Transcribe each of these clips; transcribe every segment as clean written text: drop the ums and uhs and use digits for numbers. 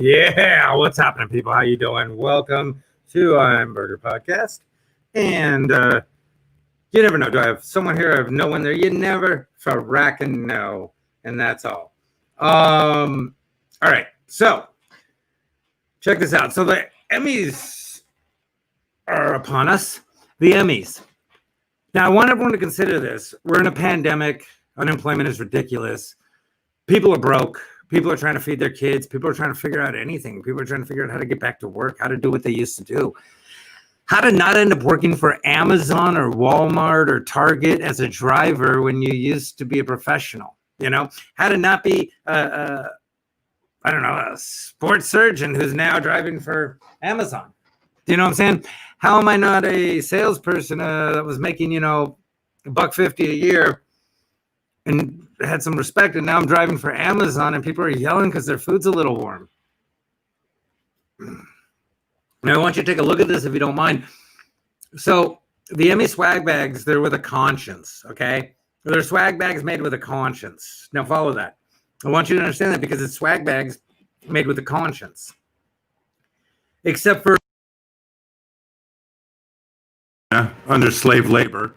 Yeah, what's happening, people? How you doing? Welcome to I'm Burger Podcast. And you never know. Do I have someone here? I have no one there. You never fracking know. And that's all. All right. So check this out. So the Emmys are upon us. The Emmys. Now, I want everyone to consider this. We're in a pandemic. Unemployment is ridiculous. People are broke. People are trying to feed their kids. People are trying to figure out anything. People are trying to figure out how to get back to work, how to do what they used to do, how to not end up working for Amazon or Walmart or Target as a driver when you used to be a professional, how to not be, a sports surgeon who's now driving for Amazon. Do you know what I'm saying? How am I not a salesperson that was making, $1.50 a year and had some respect, and now I'm driving for Amazon and people are yelling because their food's a little warm. Now, I want you to take a look at this if you don't mind. So the Emmy swag bags, they're with a conscience, okay? They're swag bags made with a conscience. Now follow that. I want you to understand that because it's swag bags made with a conscience. Except for under slave labor.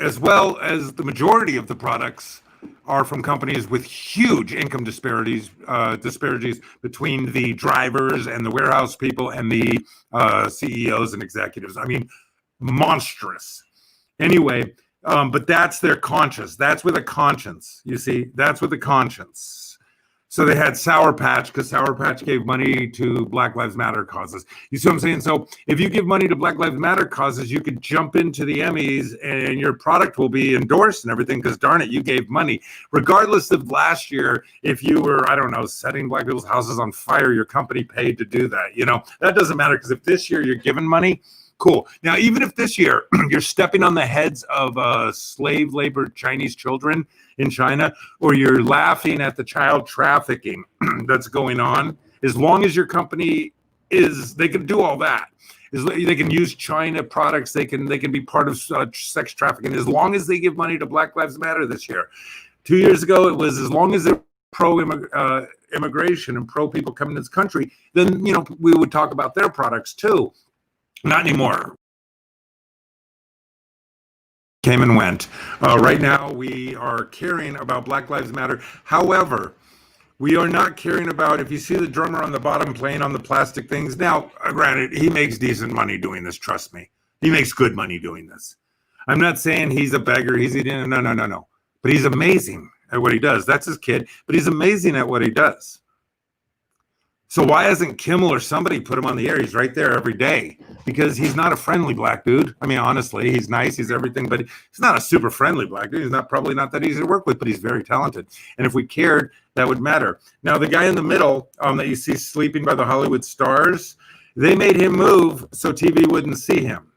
As well as the majority of the products are from companies with huge income disparities between the drivers and the warehouse people and the CEOs and executives. I mean, monstrous. Anyway, but that's their conscience. That's with a conscience. You see, that's with a conscience. So they had Sour Patch because Sour Patch gave money to Black Lives Matter causes. You see what I'm saying? So if you give money to Black Lives Matter causes, you could jump into the Emmys and your product will be endorsed and everything because darn it, you gave money. Regardless of last year, if you were, setting Black people's houses on fire, your company paid to do that. That doesn't matter because if this year you're giving money, cool. Now, even if this year you're stepping on the heads of slave labor Chinese children in China, or you're laughing at the child trafficking that's going on, as long as your company they can do all that. They can use China products. They can be part of sex trafficking as long as they give money to Black Lives Matter this year. 2 years ago, it was as long as they're pro immigration and pro people coming to this country, then we would talk about their products too. Not anymore. Came and went. Right now, we are caring about Black Lives Matter. However, we are not caring about, if you see the drummer on the bottom playing on the plastic things. Now, granted, he makes decent money doing this. Trust me. He makes good money doing this. I'm not saying he's a beggar. No. But he's amazing at what he does. That's his kid. But he's amazing at what he does. So why hasn't Kimmel or somebody put him on the air? He's right there every day because he's not a friendly black dude. I mean, honestly, he's nice, he's everything, but he's not a super friendly black dude. He's probably not that easy to work with, but he's very talented. And if we cared, that would matter. Now, the guy in the middle that you see sleeping by the Hollywood stars, they made him move so TV wouldn't see him.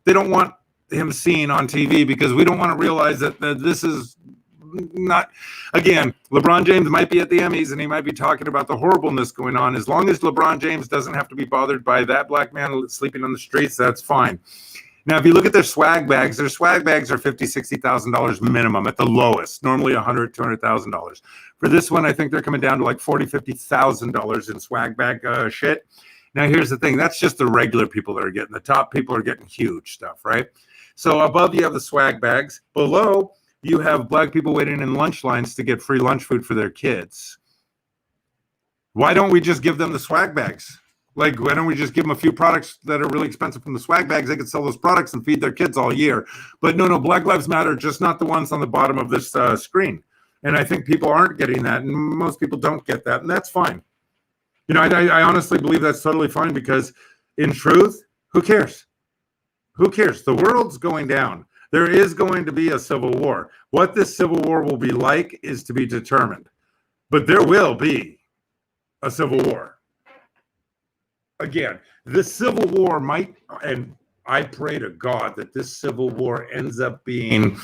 They don't want him seen on TV because we don't want to realize that this is not, again, LeBron James might be at the Emmys and he might be talking about the horribleness going on. As long as LeBron James doesn't have to be bothered by that black man sleeping on the streets, that's fine. Now, if you look at their swag bags are $50,000, $60,000 minimum at the lowest, normally $100,000, $200,000. For this one, I think they're coming down to like $40,000, $50,000 in swag bag shit. Now, here's the thing. That's just the regular people that are getting. The top people are getting huge stuff, right? So above, you have the swag bags. Below, you have black people waiting in lunch lines to get free lunch food for their kids. Why don't we just give them the swag bags? Like, why don't we just give them a few products that are really expensive from the swag bags? They could sell those products and feed their kids all year. But no, Black Lives Matter, just not the ones on the bottom of this screen. And I think people aren't getting that, and most people don't get that, and that's fine. I honestly believe that's totally fine because, in truth, who cares? Who cares? The world's going down. There is going to be a civil war. What this civil war will be like is to be determined. But there will be a civil war. Again, this civil war might, and I pray to God that this civil war ends up being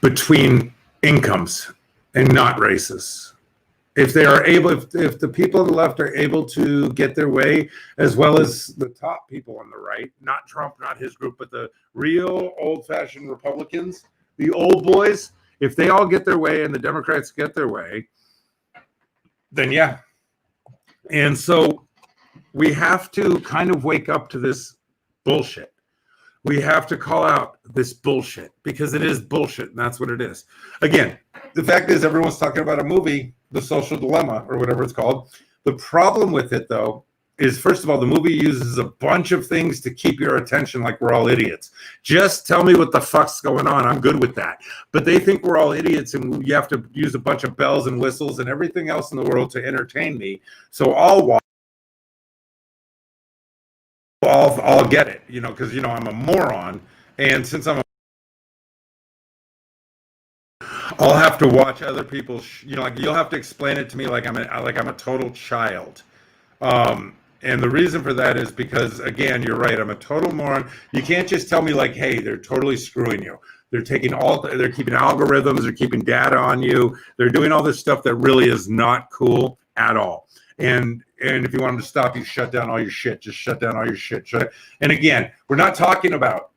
between incomes and not races. If they are able, if the people on the left are able to get their way, as well as the top people on the right, not Trump, not his group, but the real old-fashioned Republicans, the old boys, if they all get their way and the Democrats get their way, then yeah, And so we have to kind of wake up to this bullshit. We have to call out this bullshit because it is bullshit, and that's what it is. Again, the fact is everyone's talking about a movie, The Social Dilemma, or whatever it's called. The problem with it, though, is first of all, the movie uses a bunch of things to keep your attention like we're all idiots. Just tell me what the fuck's going on. I'm good with that. But they think we're all idiots and you have to use a bunch of bells and whistles and everything else in the world to entertain me. So I'll get it, because I'm a moron, and since I'll have to watch other people. Like you'll have to explain it to me like I'm a total child. And the reason for that is because, again, you're right. I'm a total moron. You can't just tell me like, hey, they're totally screwing you. They're keeping algorithms. They're keeping data on you. They're doing all this stuff that really is not cool at all. And if you want them to stop you, shut down all your shit. Just shut down all your shit. And again, we're not talking about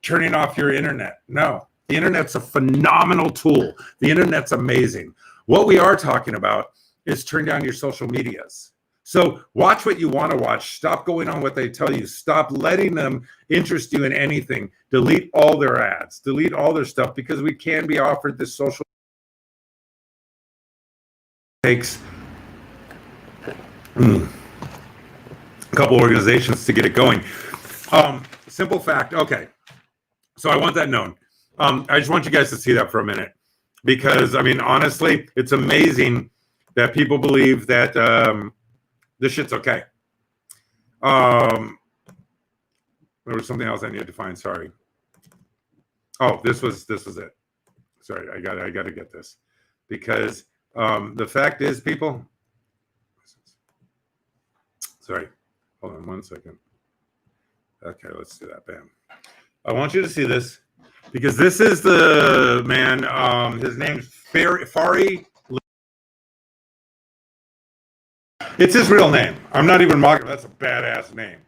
turning off your internet. No, the internet's a phenomenal tool. The internet's amazing. What we are talking about is turn down your social medias. So watch what you want to watch. Stop going on what they tell you. Stop letting them interest you in anything. Delete all their ads. Delete all their stuff, because we can be offered this social takes a couple organizations to get it going. Simple fact. Okay. So I want that known. I just want you guys to see that for a minute, because honestly, it's amazing that people believe that this shit's okay. There was something else I needed to find. Sorry. Oh, this was it. Sorry, I got to get this, because the fact is, people. Sorry, hold on 1 second. Okay, let's do that. Bam. I want you to see this, because this is the man. His name's Fari. It's his real name. I'm not even mocking. That's a badass name.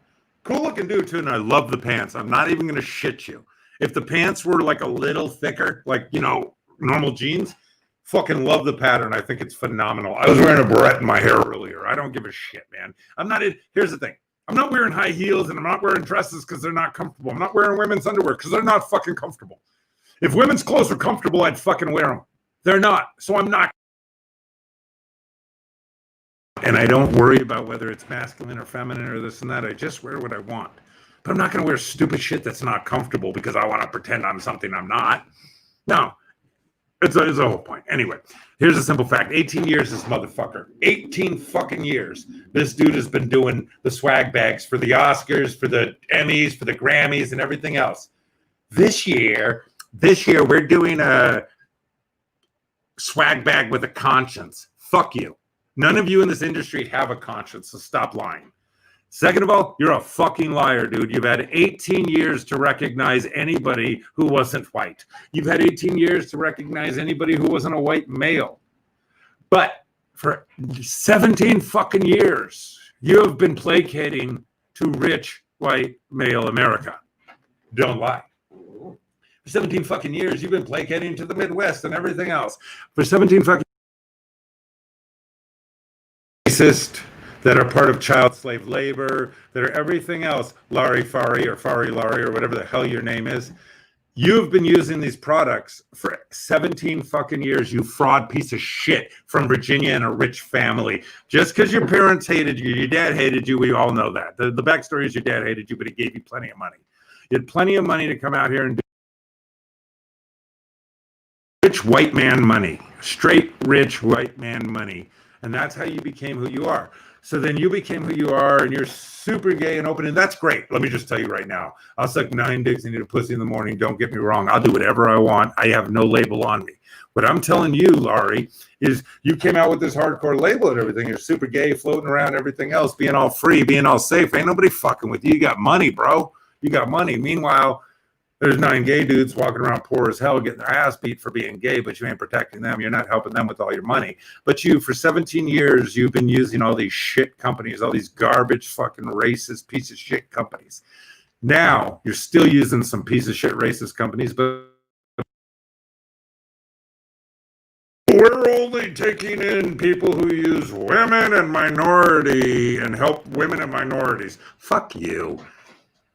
Cool looking dude too, and I love the pants. I'm not even gonna shit you. If the pants were like a little thicker, like normal jeans, fucking love the pattern. I think it's phenomenal. I was wearing a barrette in my hair earlier. I don't give a shit, man. Here's the thing. I'm not wearing high heels, and I'm not wearing dresses because they're not comfortable. I'm not wearing women's underwear because they're not fucking comfortable. If women's clothes were comfortable, I'd fucking wear them. They're not, so I'm not. And I don't worry about whether it's masculine or feminine or this and that. I just wear what I want. But I'm not going to wear stupid shit that's not comfortable because I want to pretend I'm something I'm not. No. It's a whole point. Anyway, here's a simple fact. 18 years, this motherfucker. 18 fucking years. This dude has been doing the swag bags for the Oscars, for the Emmys, for the Grammys, and everything else. This year, we're doing a swag bag with a conscience. Fuck you. None of you in this industry have a conscience, so stop lying. Second of all, you're a fucking liar, dude. You've had 18 years to recognize anybody who wasn't white. You've had 18 years to recognize anybody who wasn't a white male. But for 17 fucking years, you have been placating to rich white male America. Don't lie. For 17 fucking years, you've been placating to the Midwest and everything else. For 17 fucking racist, that are part of child slave labor, that are everything else, Fari Larry, or whatever the hell your name is. You've been using these products for 17 fucking years, you fraud piece of shit from Virginia and a rich family. Just because your parents hated you, your dad hated you, we all know that. The backstory is your dad hated you, but he gave you plenty of money. You had plenty of money to come out here and do rich white man money, straight rich white man money. And that's how you became who you are. So then you became who you are, and you're super gay and open, and that's great. Let me just tell you right now. I'll suck 9 dicks and eat a pussy in the morning. Don't get me wrong. I'll do whatever I want. I have no label on me. What I'm telling you, Laurie, is you came out with this hardcore label and everything. You're super gay, floating around, everything else, being all free, being all safe. Ain't nobody fucking with you. You got money, bro. You got money. Meanwhile, there's 9 gay dudes walking around poor as hell, getting their ass beat for being gay, but you ain't protecting them. You're not helping them with all your money. But for 17 years, you've been using all these shit companies, all these garbage fucking racist piece of shit companies. Now, you're still using some piece of shit racist companies, but we're only taking in people who use women and minority and help women and minorities. Fuck you.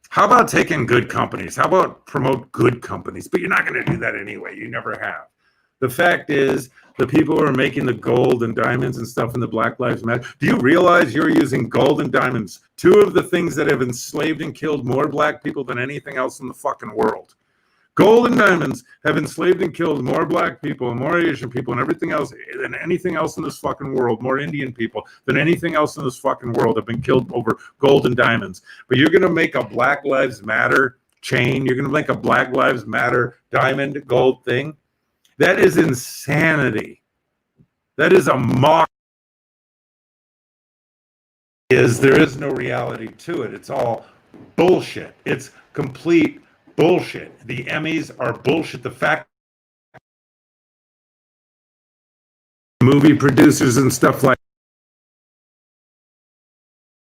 How about taking good companies? How about promote good companies? But you're not going to do that anyway. You never have. The fact is, the people who are making the gold and diamonds and stuff in the Black Lives Matter, do you realize you're using gold and diamonds, two of the things that have enslaved and killed more black people than anything else in the fucking world? Gold and diamonds have enslaved and killed more black people and more Asian people and everything else than anything else in this fucking world, more Indian people than anything else in this fucking world have been killed over gold and diamonds. But you're going to make a Black Lives Matter chain. You're going to make a Black Lives Matter diamond gold thing. That is insanity. That is a mock. There is no reality to it. It's all bullshit. It's complete bullshit. The Emmys are bullshit. The fact movie producers and stuff like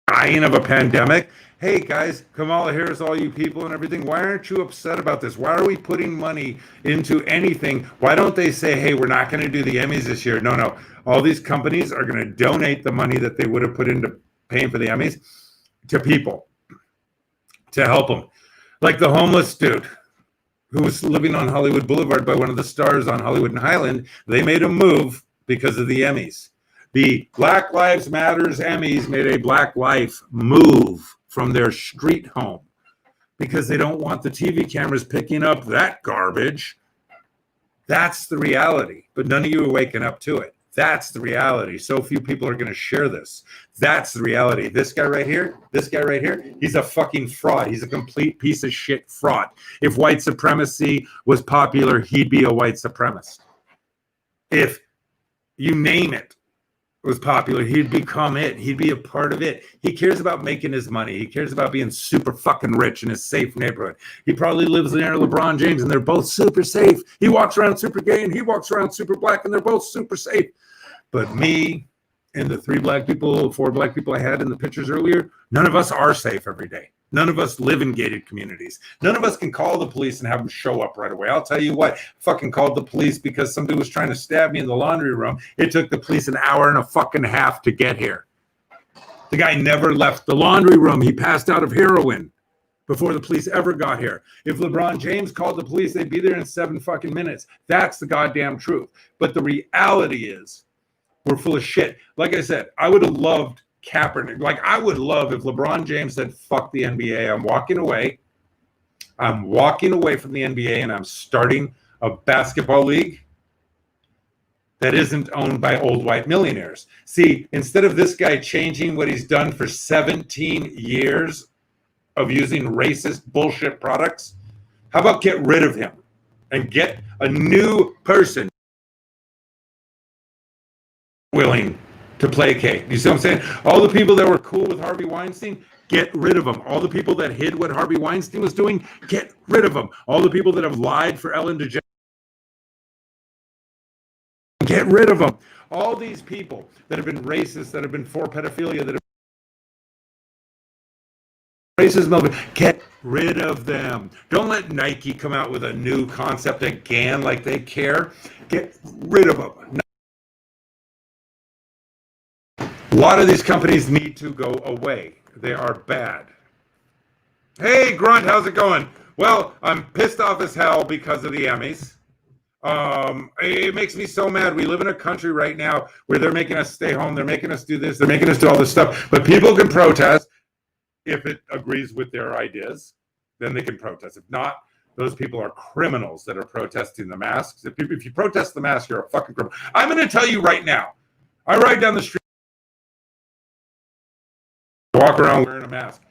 dying of a pandemic. Hey guys, Kamala Harris, all you people and everything, why aren't you upset about this? Why are we putting money into anything? Why don't they say, hey, we're not going to do the Emmys this year? No. All these companies are going to donate the money that they would have put into paying for the Emmys to people to help them. Like the homeless dude who was living on Hollywood Boulevard by one of the stars on Hollywood and Highland. They made a move because of the Emmys. The Black Lives Matters Emmys made a Black Life move from their street home because they don't want the TV cameras picking up that garbage. That's the reality. But none of you are waking up to it. That's the reality. So few people are going to share this. That's the reality. This guy right here, he's a fucking fraud. He's a complete piece of shit fraud. If white supremacy was popular, he'd be a white supremacist. If you name it was popular, he'd become it. He'd be a part of it. He cares about making his money. He cares about being super fucking rich in his safe neighborhood. He probably lives near LeBron James and they're both super safe. He walks around super gay and he walks around super black and they're both super safe. But me and the four black people I had in the pictures earlier, none of us are safe every day. None of us live in gated communities. None of us can call the police and have them show up right away. I'll tell you what, fucking called the police because somebody was trying to stab me in the laundry room. It took the police an hour and a fucking half to get here. The guy never left the laundry room. He passed out of heroin before the police ever got here. If LeBron James called the police, they'd be there in 7 fucking minutes. That's the goddamn truth. But the reality is we're full of shit. Like I said, I would have loved Kaepernick. Like, I would love if LeBron James said, fuck the NBA. I'm walking away. I'm walking away from the NBA and I'm starting a basketball league that isn't owned by old white millionaires. See, instead of this guy changing what he's done for 17 years of using racist bullshit products, how about get rid of him and get a new person willing to placate? You see what I'm saying? All the people that were cool with Harvey Weinstein, get rid of them. All the people that hid what Harvey Weinstein was doing, get rid of them. All the people that have lied for Ellen DeGeneres, get rid of them. All these people that have been racist, that have been for pedophilia, that have racism, get rid of them. Don't let Nike come out with a new concept again like they care. Get rid of them. A lot of these companies need to go away. They are bad. Hey, Grunt, how's it going? Well, I'm pissed off as hell because of the Emmys. It makes me so mad. We live in a country right now where they're making us stay home. They're making us do this. They're making us do all this stuff. But people can protest if it agrees with their ideas. Then they can protest. If not, those people are criminals that are protesting the masks. If you protest the mask, you're a fucking criminal. I'm going to tell you right now. I ride down the street, walk around wearing a mask.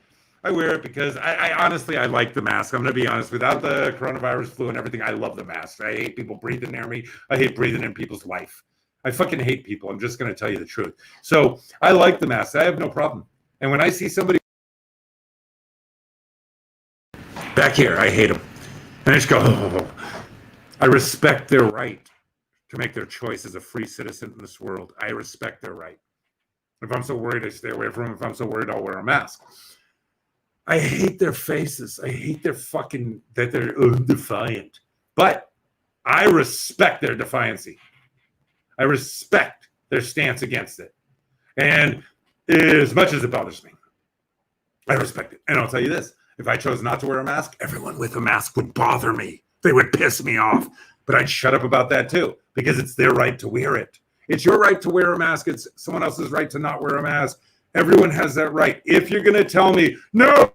I wear it because I honestly, I like the mask. I'm going to be honest. Without the coronavirus, flu, and everything, I love the mask. I hate people breathing near me. I hate breathing in people's life. I fucking hate people. I'm just going to tell you the truth. So I like the mask. I have no problem. And when I see somebody back here, I hate them. And I just go, oh. I respect their right to make their choice as a free citizen in this world. I respect their right. If I'm so worried, I stay away from them. If I'm so worried, I'll wear a mask. I hate their faces. I hate their fucking, that they're defiant. But I respect their defiancy. I respect their stance against it. And as much as it bothers me, I respect it. And I'll tell you this, if I chose not to wear a mask, everyone with a mask would bother me. They would piss me off. But I'd shut up about that too, because it's their right to wear it. It's your right to wear a mask. It's someone else's right to not wear a mask. Everyone has that right. If you're going to tell me, no,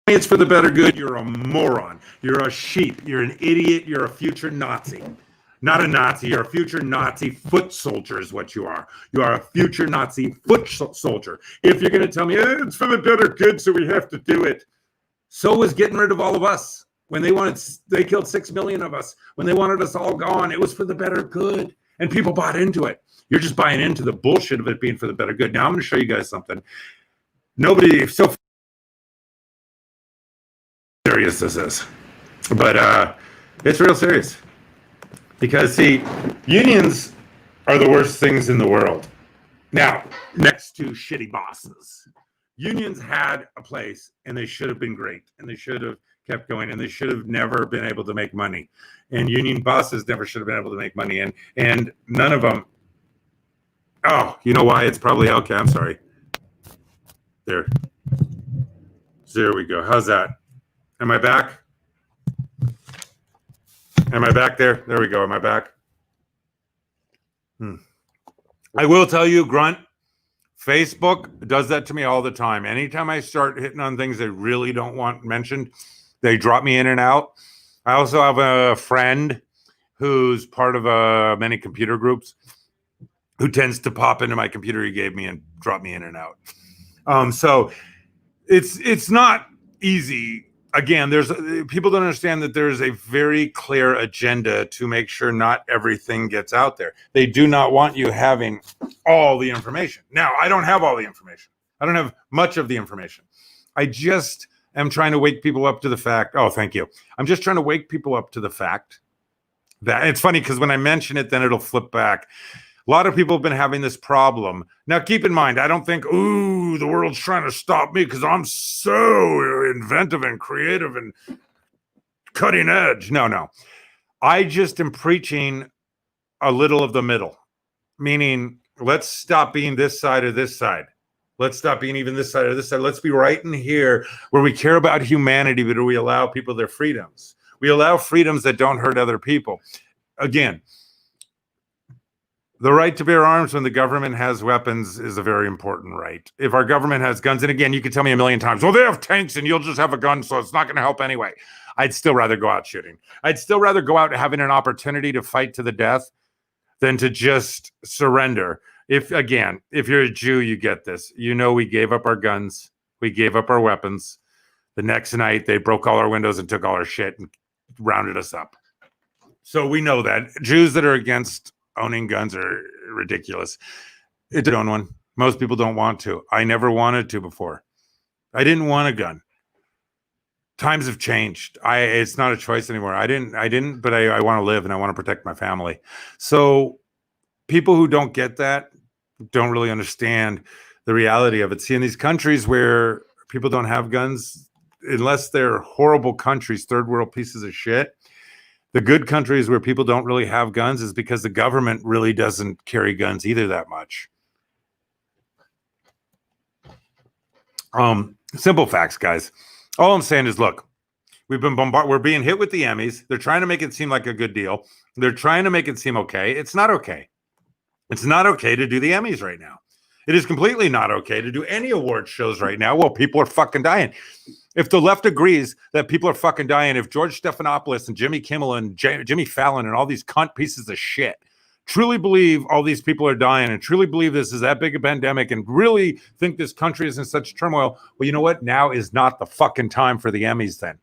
it's for the better good, you're a moron. You're a sheep. You're an idiot. You're a future Nazi. Not a Nazi. You're a future Nazi foot soldier is what you are. You are a future Nazi foot soldier. If you're going to tell me, it's for the better good, so we have to do it. So was getting rid of all of us. When they killed 6 million of us. When they wanted us all gone, it was for the better good. And people bought into it. You're just buying into the bullshit of it being for the better good. Now I'm going to show you guys something. Nobody, so serious this is. But it's real serious. Because, see, unions are the worst things in the world. Now, next to shitty bosses. Unions had a place, and they should have been great. And they should have kept going, and they should have never been able to make money. And union bosses never should have been able to make money. And none of them. Oh, you know why? It's probably, okay, I'm sorry. There. There we go. How's that? Am I back? Am I back there? There we go. Am I back? I will tell you, Grunt, Facebook does that to me all the time. Anytime I start hitting on things they really don't want mentioned, they drop me in and out. I also have a friend who's part of many computer groups who tends to pop into my computer he gave me and drop me in and out. So it's not easy. Again, people don't understand that there's a very clear agenda to make sure not everything gets out there. They do not want you having all the information. Now, I don't have all the information. I don't have much of the information. I just am trying to wake people up to the fact. Oh, thank you. I'm just trying to wake people up to the fact that it's funny because when I mention it, then it'll flip back. A lot of people have been having this problem. Now, keep in mind, I don't think, ooh, the world's trying to stop me because I'm so inventive and creative and cutting edge. No. I just am preaching a little of the middle, meaning let's stop being this side or this side. Let's stop being even this side or this side. Let's be right in here where we care about humanity, but we allow people their freedoms. We allow freedoms that don't hurt other people. Again, the right to bear arms when the government has weapons is a very important right. If our government has guns, and again, you can tell me a million times, well, they have tanks and you'll just have a gun, so it's not going to help anyway. I'd still rather go out shooting. I'd still rather go out having an opportunity to fight to the death than to just surrender. If you're a Jew, you get this. You know, we gave up our guns. We gave up our weapons. The next night, they broke all our windows and took all our shit and rounded us up. So we know that. Jews that are against owning guns are ridiculous. It's own one. Most people don't want to. I never wanted to before. I didn't want a gun. Times have changed. It's not a choice anymore. I didn't, but I want to live and I want to protect my family. So people who don't get that don't really understand the reality of it. See, in these countries where people don't have guns, unless they're horrible countries, third world pieces of shit, the good countries where people don't really have guns is because the government really doesn't carry guns either that much. Simple facts, guys. All I'm saying is, look, we've been bombarded. We're being hit with the Emmys. They're trying to make it seem like a good deal. They're trying to make it seem okay. It's not okay. It's not okay to do the Emmys right now. It is completely not okay to do any award shows right now. Well, people are fucking dying. If the left agrees that people are fucking dying, if George Stephanopoulos and Jimmy Kimmel and Jimmy Fallon and all these cunt pieces of shit truly believe all these people are dying and truly believe this is that big a pandemic and really think this country is in such turmoil, well, you know what? Now is not the fucking time for the Emmys then.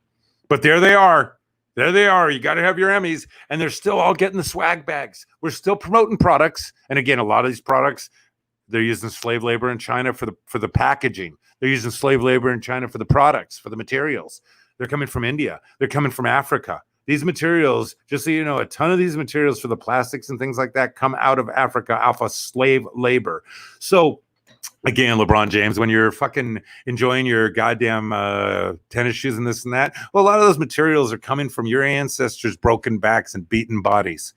But there they are. There they are. You got to have your Emmys. And they're still all getting the swag bags. We're still promoting products. And again, a lot of these products, they're using slave labor in China for the packaging. They're using slave labor in China for the products, for the materials. They're coming from India. They're coming from Africa. These materials, just so you know, a ton of these materials for the plastics and things like that come out of Africa, off of slave labor. So Again, LeBron James, when you're fucking enjoying your goddamn tennis shoes and this and that, well, a lot of those materials are coming from your ancestors' broken backs and beaten bodies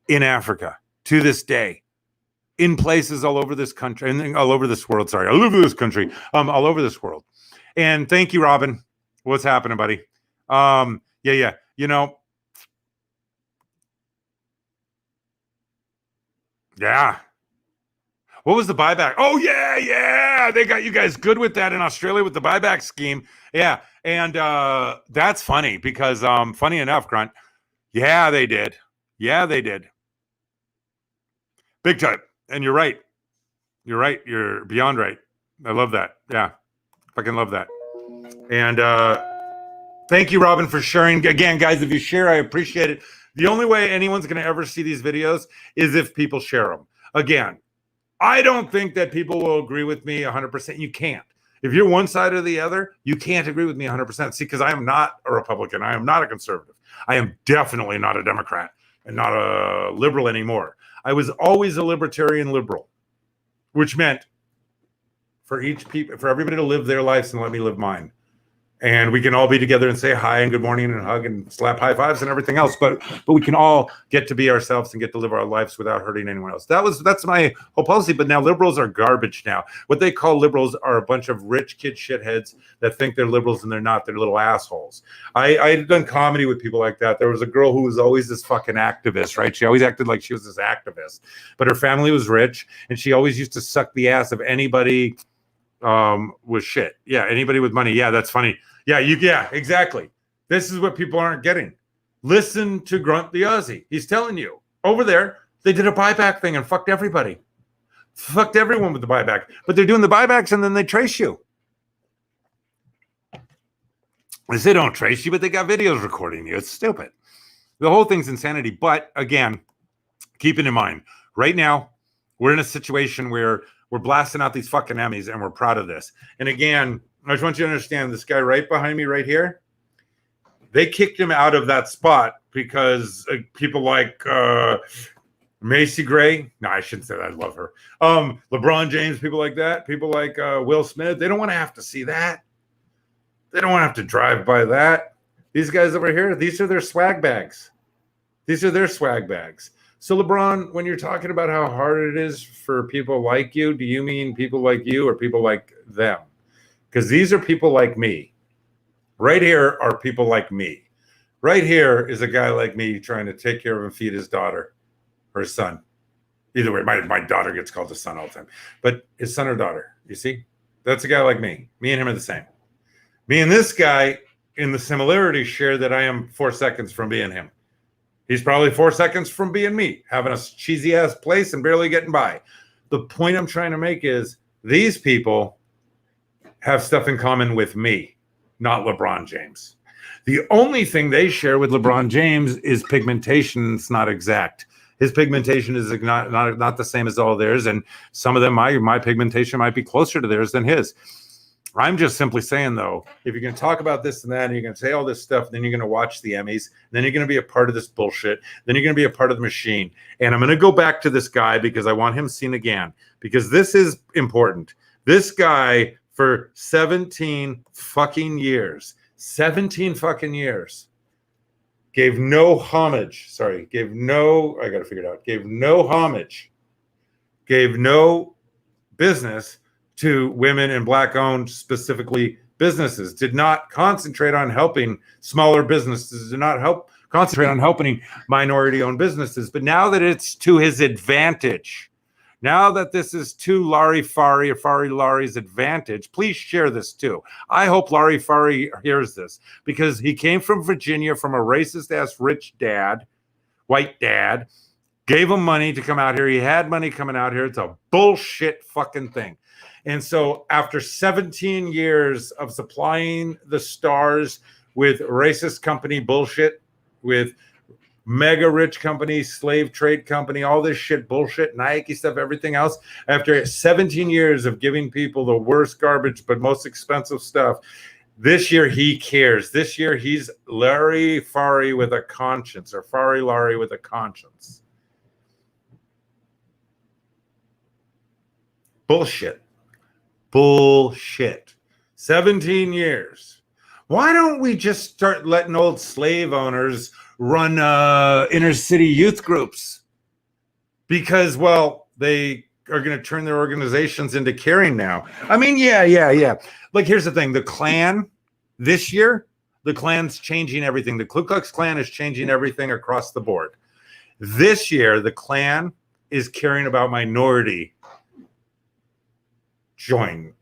in Africa to this day, in places all over this country and all over this world. Sorry, all over this country, all over this world. And thank you, Robin. What's happening, buddy? Yeah. You know, yeah. What was the buyback? Oh, yeah. They got you guys good with that in Australia with the buyback scheme. Yeah. And that's funny because, funny enough, Grunt. Yeah, they did. Big time. And you're right. You're beyond right. I love that. Yeah. Fucking love that. And thank you, Robin, for sharing. Again, guys, if you share, I appreciate it. The only way anyone's going to ever see these videos is if people share them. Again, I don't think that people will agree with me 100%. You can't. If you're one side or the other, you can't agree with me 100%. See, because I am not a Republican. I am not a conservative. I am definitely not a Democrat and not a liberal anymore. I was always a libertarian liberal, which meant for everybody to live their lives and let me live mine. And we can all be together and say hi and good morning and hug and slap high fives and everything else. But we can all get to be ourselves and get to live our lives without hurting anyone else. That's my whole policy. But now liberals are garbage now. What they call liberals are a bunch of rich kid shitheads that think they're liberals and they're not. They're little assholes. I've done comedy with people like that. There was a girl who was always this fucking activist, right? She always acted like she was this activist. But her family was rich and she always used to suck the ass of anybody with shit. Yeah, anybody with money. Yeah, that's funny. Yeah, exactly. This is what people aren't getting. Listen to Grunt the Aussie. He's telling you. Over there, they did a buyback thing and fucked everybody. Fucked everyone with the buyback. But they're doing the buybacks and then they trace you. They don't trace you, but they got videos recording you. It's stupid. The whole thing's insanity. But again, keep it in mind. Right now, we're in a situation where we're blasting out these fucking Emmys and we're proud of this. And again, I just want you to understand this guy right behind me right here, they kicked him out of that spot because people like Macy Gray. No, I shouldn't say that. I love her. LeBron James, people like that. People like Will Smith. They don't want to have to see that. They don't want to have to drive by that. These guys over here, these are their swag bags. So LeBron, when you're talking about how hard it is for people like you, do you mean people like you or people like them? Because these are people like me. Right here are people like me. Right here is a guy like me trying to take care of and feed his daughter or his son. Either way, my daughter gets called a son all the time. But his son or daughter, you see? That's a guy like me. Me and him are the same. Me and this guy in the similarity share that I am 4 seconds from being him. He's probably 4 seconds from being me, having a cheesy ass place and barely getting by. The point I'm trying to make is these people have stuff in common with me, not LeBron James. The only thing they share with LeBron James is pigmentation. It's not exact. His pigmentation is not the same as all theirs, and some of them, my pigmentation might be closer to theirs than his. I'm just simply saying, though, if you're going to talk about this and that, and you're going to say all this stuff, then you're going to watch the Emmys, then you're going to be a part of this bullshit, then you're going to be a part of the machine. And I'm going to go back to this guy because I want him seen again, because this is important. This guy, for 17 fucking years, gave no homage, gave no business to women and Black-owned, specifically, businesses, did not concentrate on helping smaller businesses, did not concentrate on helping minority-owned businesses. But now that it's to his advantage, now that this is to Lari's advantage, please share this too. I hope Larry hears this, because he came from Virginia from a racist-ass rich dad, white dad, gave him money to come out here. He had money coming out here. It's a bullshit fucking thing. And so after 17 years of supplying the stars with racist company bullshit, with mega rich company, slave trade company, all this shit bullshit, Nike stuff, everything else, after 17 years of giving people the worst garbage but most expensive stuff, this year he cares. This year he's Larry with a conscience, or Larry with a conscience. Bullshit. Bullshit. 17 years. Why don't we just start letting old slave owners run inner city youth groups? Because, well, they are going to turn their organizations into caring now. I mean, yeah. Like, here's the thing. The Klan this year, the Klan's changing everything. The Ku Klux Klan is changing everything across the board. This year, the Klan is caring about minority join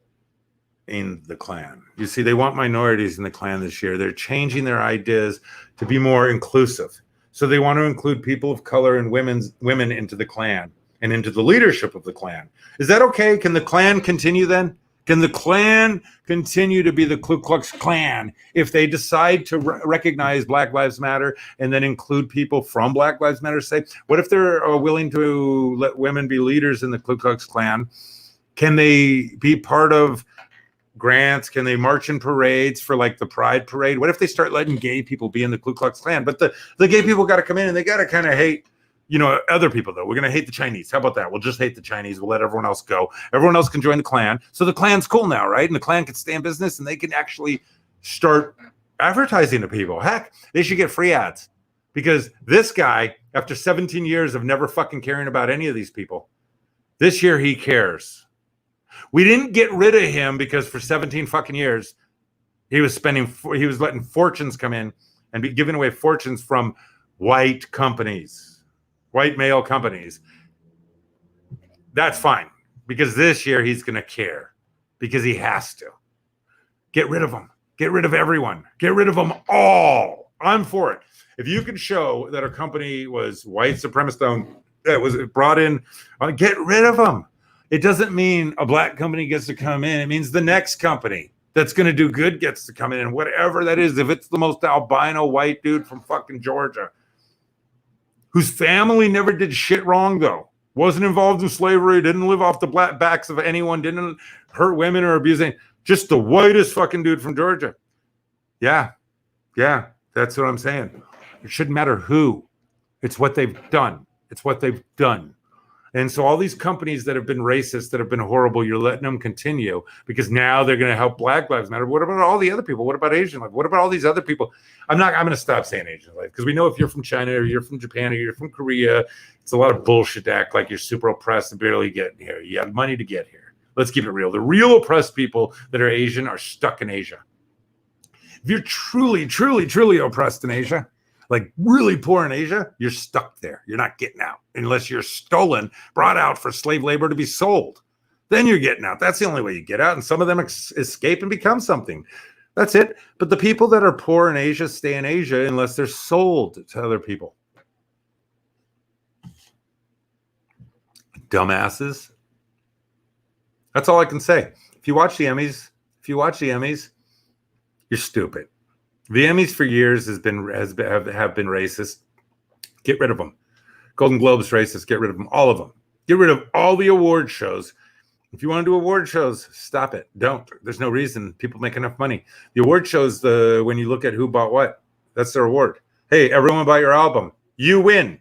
in the Klan. You see, they want minorities in the Klan this year. They're changing their ideas to be more inclusive. So they want to include people of color and women into the Klan and into the leadership of the Klan. Is that okay? Can the Klan continue then? Can the Klan continue to be the Ku Klux Klan if they decide to recognize Black Lives Matter and then include people from Black Lives Matter? Say, what if they're willing to let women be leaders in the Ku Klux Klan? Can they be part of grants? Can they march in parades for like the Pride Parade? What if they start letting gay people be in the Ku Klux Klan? But the gay people got to come in and they got to kind of hate, other people, though. We're going to hate the Chinese. How about that? We'll just hate the Chinese. We'll let everyone else go. Everyone else can join the Klan. So the Klan's cool now, right? And the Klan can stay in business and they can actually start advertising to people. Heck, they should get free ads because this guy, after 17 years of never fucking caring about any of these people, this year he cares. We didn't get rid of him because for 17 fucking years, he was letting fortunes come in and be giving away fortunes from white companies, white male companies. That's fine because this year he's going to care because he has to. Get rid of them. Get rid of everyone. Get rid of them all. I'm for it. If you can show that a company was white supremacist owned, that was brought in, get rid of them. It doesn't mean a black company gets to come in. It means the next company that's going to do good gets to come in. And whatever that is, if it's the most albino white dude from fucking Georgia, whose family never did shit wrong, though, wasn't involved in slavery, didn't live off the black backs of anyone, didn't hurt women or abuse anyone, just the whitest fucking dude from Georgia. Yeah, that's what I'm saying. It shouldn't matter who. It's what they've done. It's what they've done. And so all these companies that have been racist, that have been horrible, you're letting them continue because now they're going to help Black Lives Matter. What about all the other people? What about Asian life? What about all these other people? I'm going to stop saying Asian life because we know if you're from China or you're from Japan or you're from Korea, it's a lot of bullshit to act like you're super oppressed and barely getting here. You have money to get here. Let's keep it real. The real oppressed people that are Asian are stuck in Asia. If you're truly, truly, truly oppressed in Asia, like really poor in Asia, you're stuck there. You're not getting out unless you're stolen, brought out for slave labor to be sold. Then you're getting out. That's the only way you get out. And some of them escape and become something. That's it. But the people that are poor in Asia stay in Asia unless they're sold to other people. Dumbasses. That's all I can say. If you watch the Emmys, you're stupid. The Emmys for years have been racist. Get rid of them. Golden Globes racist. Get rid of them. All of them. Get rid of all the award shows. If you want to do award shows, stop it. Don't. There's no reason. People make enough money. The award shows, when you look at who bought what, that's their award. Hey, everyone bought your album. You win.